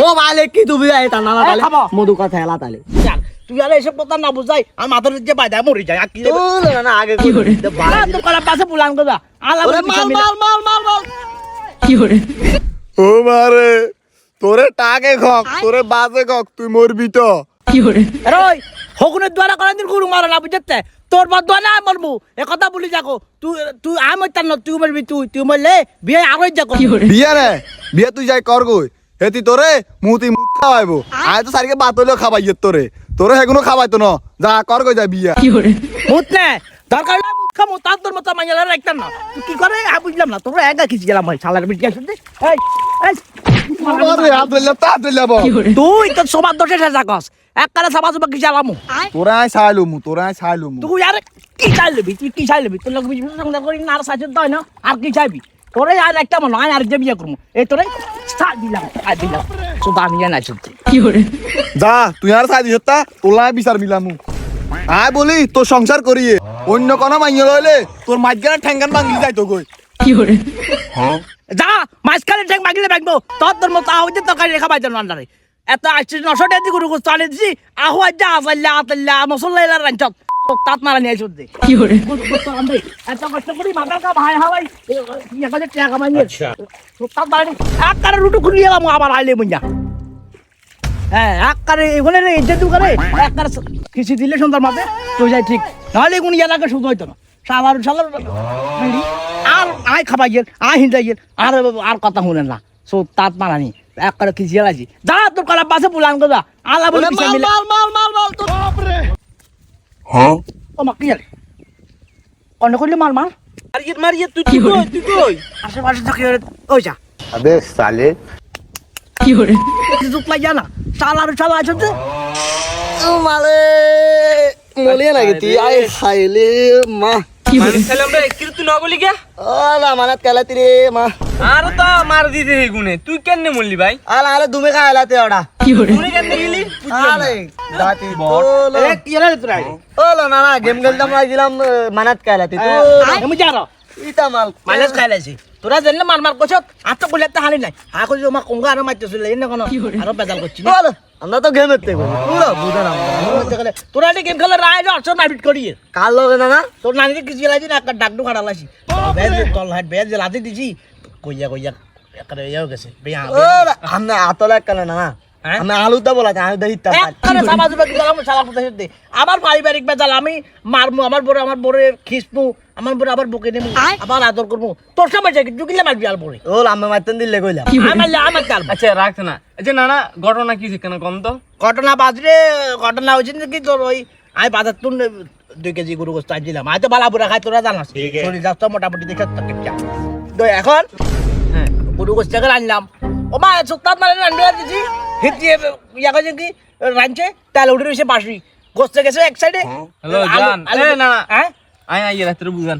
ও মালে কি তুমি এটা না না তালে মধু কথা হেলা তালে তুই আর এসব কথা না বুঝাই আর মাথার যে বাইদা মরি যায় আর কি না না আগে কি করে তো কলা পাশে পুলান গদা আলা মাল মাল মাল মাল মাল কি করে ও মারে তোরে টাকে খক তোরে বাজে খক তুই মরবি তো কি করে রই হগুনের দ্বারা কোনদিন গুরু মারা না বুঝতে তোর বাদ দোয়া না মরমু এ কথা বলি যাকো তুই তুই আমি তার না তুই মরবি তুই মরলে বিয়ে আরই যাকো বিয়া রে বিয়া তুই যাই কর গই হেতি তোরে মুতি মুখ খাওয়াইবো আয় তো সারিকে বাত হইলেও খাবাইয়ে তোরে তোরে হেগুনো খাওয়াইতো না যা কর গই যা বিয়া মুত নে দরকার হলে মুখ খামু তার তোর মতো মাইয়ালা রাখতাম না তুই কি করে আমি বুঝলাম না তোরা একা খিচি গেলাম ভাই শালার বিটি আসতে এই এই আরে আব্দুল্লাহ তা আব্দুল্লাহ বল তুই তো সবার দোষে সাজা কস এককালে সাবা সাবা কি জ্বালামু তোরা আয় ছাইলুমু তুই আর কি চাইলবি তুই কি চাইলবি তোর লোক বিজনেস সংসার করি না আর সাজে দয় না আর কি চাইবি তোরে আর একটা মন আয় আর যে বিয়ে করমু এই তোরে স্টার্ট দিলাম আর দিলাম তো দামি না শুনতে কি করে যা তুই আর ছাই দিছ তা তোলা বিচার মিলামু আয় বলি তোর সংসার করিয়ে অন্য কোন মাইয়া লইলে তোর মাইগান ঠ্যাঙ্গান ভাঙলি যাইতো কই যা মাঝখানে ঠেক মাগিলে ভাগবো তোর মতো আহতে তরকারি রেখা পাইতেন আন্ডারে এত 80-900 টাকা দিয়ে গরু গোস্ত আনে দিছি আহু আজ্জা আসাল্লা আতাল্লা মশলা এলা রাঞ্চত তাত মারা নিয়ে শুনতে কি করে এত কষ্ট করি মাথার কা ভাই হাওয়াই এক হাজার টাকা কামাই নিয়ে তাত মারা এক কারে রুটু খুলিয়ে এলাম আবার আইলে মুঞ্জা হ্যাঁ এক কারে এগুলো ইজ্জত দু করে এক কারে কিছু দিলে সুন্দর মাঝে তো যাই ঠিক নাহলে কোন এলাকা শুধু হইতো না সালার সালার আর আয় খাবাইয়ের আয় হিন্দাইয়ের আর কথা শুনেন না সো তাত মারানি এক করে কি জিয়ালাছি যা তোর কলা পাশে পুলান গো যা আলা বলে মাল মাল মাল মাল মাল তো বাপরে ও মা কি জানে অন্য করলে মার মার মারিয়ে তুই কই আশেপাশে থাকি ওই যা আবে সালে কি করে জুক লাগা না শালার শালা আছে ও মালে মলিয়া লাগে তুই আই খাইলে মা সালাম রে কি তুই না বলি কে আলা মানাত কালাতি রে মা আর তো মার দিতে হে গুনে তুই কেন মরলি ভাই আলা আরে দুমে খাইলাতে ওড়া তুই কেন গেলি আরে দাতি তোলো এ কি জানে তোরা ওলো না না গেম খেলতাম লাগিলাম মানাত কালাতি তো আমি জানো ইতা মাল মাইনাস খাইলাছি তোরা জানলে মার মার কইছ আর তো কইলে হানি নাই হা কইছ মা কঙ্গা আর মাইতেছিল এনে কোন আর বেজাল করছি না বল আমরা তো গেম এতে করি পুরো বুঝা না তোরা এটি গেম খেলে রায় আর সব নাইট করি কাল লগে না না তোর নানিকে কিছু লাইছি না একটা ডাকডু খাড়া লাইছি বেজ তল হাট বেজ লাতি দিছি কইয়া কইয়া একরে ইয়া গেছে বেয়া ও আমরা আতলা কালে না আমি আলুটা বলা আমি দেইতা একরে সমাজ বাকি গেলাম শালা কথা শুনতে আবার পারিবারিক বেজাল আমি মারমু আমার বড় খিসমু আমার বড় আবার বকে নেমু আবার আদর করমু তোর সময় যাই জুগিলে মারবি আর বড় ও আমি মারতেন দিলে কইলাম আমার কাল আচ্ছা রাখ না আচ্ছা না না ঘটনা কি কেন কম তো ঘটনা বাজরে ঘটনা হয়েছে নাকি তোর ওই আমি বাজার তুন 2 কেজি গরু গোস্ত আনছিলাম আমি তো বালাপুরা খাই তোরা জানাস শরীর স্বাস্থ্য মোটামুটি দেখে তো এখন হ্যাঁ গরু গোস্ত আনলাম ও মা সপ্তাহ মানে রান্না দিছি হিটিয়ে ইয়া কইছে কি রাঞ্চে তেল উঠে রয়েছে বাসি গোস্ত গেছে এক সাইডে হ্যালো জান এ না না হ্যাঁ আয় আয় রাত্রে বুঝান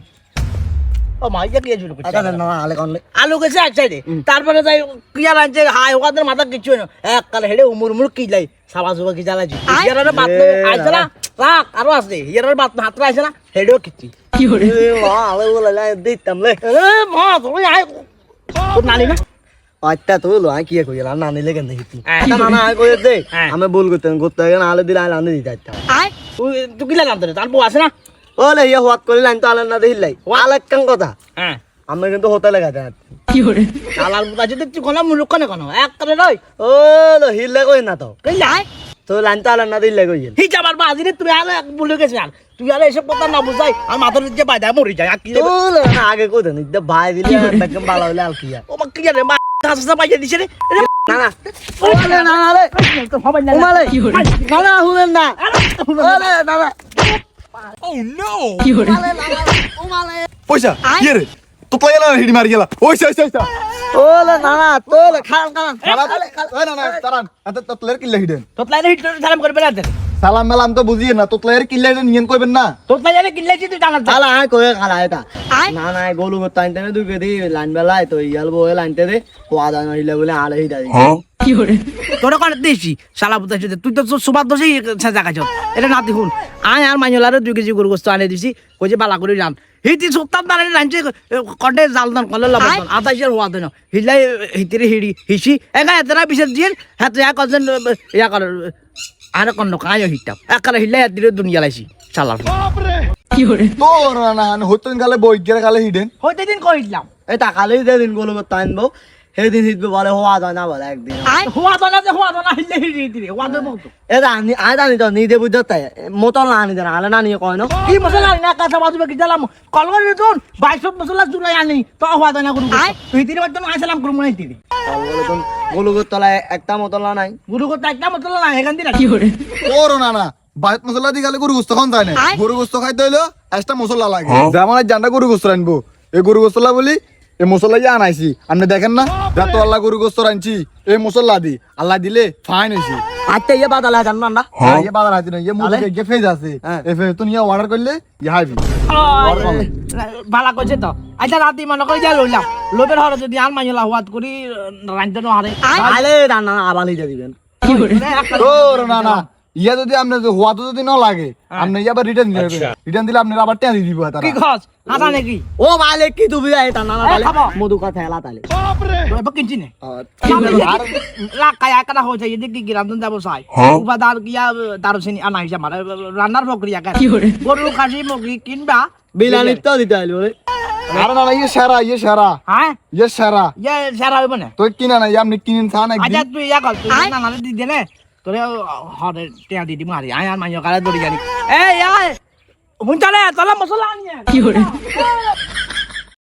ও মা ইয়া কি শুরু করছে আচ্ছা না আলে কোন আলু গেছে এক সাইডে তারপরে যাই কিয়া রাঞ্চে হাই ওদের মাথা কিছু না এক কালে হেডে উমুর কি লাই সাবা সুবা কি জ্বালাছি ইয়ারে বাত আইছে না রাখ আরো আছে ইয়ারে বাত হাত আইছে না হেডেও কিচ্ছি কি করে মা আলে বলা দিতাম লে এ মা তুমি আই তোর নানি না আচ্ছা তো লো আই কি কইলা না নিলে কেন দেখি না না আই কই দে আমি বল করতে না আলে দিলে আলে আনে দিতা আই তুই কি লাগাম তোর তার বউ আছে না ওলে ইয়া হোয়াত কইলা আনতো আলে না দেখিলাই আলে কেন কথা হ্যাঁ আমি কিন্তু হতে লাগা দেন কি করে শালার বুতা যদি তুই কোন মুলুক কোন কোন এক করে নয় ওলো হিললে কই না তো কইলা তো লানতো আলে না দিলে কইল হি যাবার বাজি রে তুই আলে বলে গেছিস আর তুই আলে এসব কথা না বুঝাই আর মাথার যে বাইদা মরি যায় আর কি ওলো না আগে কই দেন ইদা ভাই দিলে বেকম ভালো হইলে আর কি ও মা কি জানে মা হাসা বাইজা দিছে রে না না ওলে না না রে তো হবে না ওমালে না না হুনেন না ওলে না না পয়সা কি রে তো প্লেয়ার হিডি মারি গেলা ওইসা ওইসা ওলে না না তোলে খান খান খারাপ ওই না না তারান আতে তো প্লেয়ার কিল্লা হিডেন তো প্লাইনে হিট সালাম করবে না সালাম মেলাম তো বুঝিয়ে না তো প্লেয়ার কিল্লা হিডেন নিয়ন কইবেন না তো প্লাইনে কিনলেছি তুই জানাস আলা আয় কই খালা এটা না না গোলু গো তাইতে না দুকে দি লাইন বেলায় তো ইয়াল বয়ে লাইনতে দে ওয়াদা নইলে বলে আলে হিদা দি তোর ওখানে দিয়েছি শালা বুঝতে তুই তো সুবাদ দোষেই জায়গা চল এটা না দেখুন আয় আর মাইলারে 2 কেজি গরু গোস্ত আনে দিছি কই যে বালা করে রান হিতি সত্তার দাঁড়ে রানছে কটে জালদান কলে লবণ আতাইশের হওয়া দেন হিলাই হিতিরে হিড়ি হিসি একা এতরা বিশেষ দিয়ে হাতে এক কজন ইয়া কর আর কোন কায় হিটাম একালে হিলাই এতিরে দুনিয়া লাইছি শালা তোর না হইতেন গালে বই গেলে গালে হিডেন হইতে দিন কইলাম এই টাকালেই যেদিন গোল করতে আনবো সেদিন হিটবে বলে হওয়া যায় না বলে একদিন হওয়া দানা যে হওয়া দানা হিলে হিড়ি দিরে হওয়া দেব তো এটা আয় জানি তো নিজে বুঝতে তাই মোতল না আনি জানা আলে না নিয়ে কয় না কি মশলা না কাঁচা বাজবে কি জালাম কলগরে তুন 22 মশলা জুলাই আনি তো হওয়া দানা করু তুই তিরে বাদ আইসালাম করু মনে তিরে বলে তো গোল করতলায় একটা মোতল না নাই গুরু কত একটা মশলা না এখান দিয়ে কি করে তোর না বাইত মশলা দি গালে গরু গোস্ত খান যায় না গরু গোস্ত খাইতে হইলো একটা মশলা লাগে যেমন জানটা গরু গোস্ত রানবো এই গরু গোস্তলা বলি এই মশলা ইয়ে আনাইছি আপনি দেখেন না যত আল্লাহ গরু গোস্ত রানছি এই মশলা দি আল্লাহ দিলে ফাইন হয়েছে আচ্ছা ইয়ে বাদালা জানো না ইয়ে বাজার আছে না ইয়ে মুখে গিয়ে ফেজ আছে এই ফেজ তো নিয়ে অর্ডার করলে ইয়ে হাইবি ভালা কইছে তো আচ্ছা রাতি মনে করে যা লইলাম লোবের হরে যদি আর মাইলা হওয়াত করি রানতে ন হারে আলে রান্না আবার লিখে দিবেন তোর না ইয়া যদি আপনি হওয়া তো যদি না লাগে আপনি ইয়া আবার রিটার্ন দিবেন রিটার্ন দিলে আপনি আবার টেনে দিব তারা কি খস হাসা নাকি ও মালে কি তুমি এটা না বলে মধু কথা হেলা তালে এবার কিনছি নে লাখ কায়া কাটা হয়েছে এদিকে কি রান্ধন যাব চাই উপাদার গিয়া দারুচিনি আনা হিসাব মানে রান্নার প্রক্রিয়া কেন গরু খাসি মুরগি কিনবা বিলানি তো দিতে আইলো রে আরে না ইয়ে সেরা হ্যাঁ ইয়ে সেরা ইয়ে সেরা হইব না তুই কিনা না আপনি কিনেন খান আচ্ছা একদিন তুই ইয়া কর তুই না না দি দে নে তোরে হরে টিয়া দি মারি আয় আর মাইয়া কালে দড়ি জানি এই আয় হুন চলে তোলা মশলা আনিয়ে